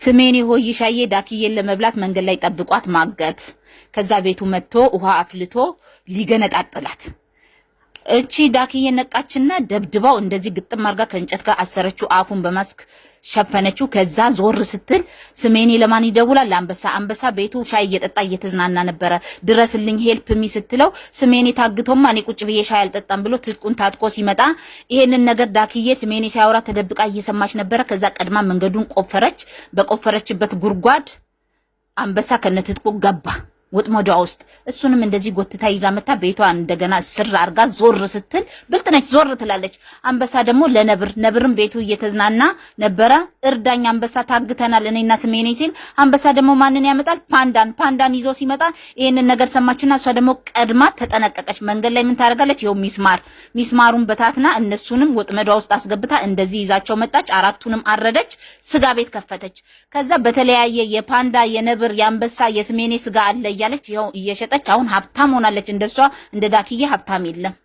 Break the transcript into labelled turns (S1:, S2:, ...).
S1: ስሜኔ ሆይሻዬ ዳክዬን ለመብላት መንገድ ላይ ጠብቋት ማገት። ከዛ ቤቱ መጥቶ ውሃ አፍልቶ ሊገነጣጥላት። እቺ ዳክዬ ነቃችና ደብድባው እንደዚህ ግጥም አርጋ ከእንጨት ጋር አሰረችው። አፉን በማስክ ሸፈነችው። ከዛ ዞር ስትል ስሜኔ ለማን ይደውላል? አንበሳ። አንበሳ ቤቱ ሻይ እየጠጣ እየተዝናና ነበረ። ድረስልኝ ሄልፕ ሚ ስትለው ስሜኔ ታግቶማ እኔ ቁጭ ብዬ ሻይ አልጠጣም ብሎ ትጥቁን ታጥቆ ሲመጣ ይሄንን ነገር ዳክዬ ስሜኔ ሲያወራ ተደብቃ እየሰማች ነበረ። ከዛ ቀድማ መንገዱን ቆፈረች። በቆፈረችበት ጉድጓድ አንበሳ ከነትጥቁ ገባ ወጥመዷ ውስጥ። እሱንም እንደዚህ ጎትታ ይዛ መታ ቤቷ እንደገና ስር አርጋ ዞር ስትል ብልጥነች ዞር ትላለች። አንበሳ ደግሞ ነብርም ቤቱ እየተዝናና ነበረ። እርዳኝ አንበሳ ታግተናል እኔና ስሜኔ ሲል አንበሳ ደግሞ ማንን ያመጣል? ፓንዳን ይዞ ሲመጣ ይሄንን ነገር ሰማችና እሷ ደግሞ ቀድማ ተጠነቀቀች። መንገድ ላይ ምን ታደርጋለች? ይኸው ሚስማሩን በታትና እነሱንም ወጥመዷ ውስጥ አስገብታ እንደዚህ ይዛቸው መጣች። አራቱንም አረደች። ስጋ ቤት ከፈተች። ከዛ በተለያየ የፓንዳ የነብር የአንበሳ የስሜኔ ስጋ አለ እያለች ይኸው እየሸጠች አሁን ሀብታም ሆናለች። እንደሷ እንደ ዳክዬ ሀብታም የለም።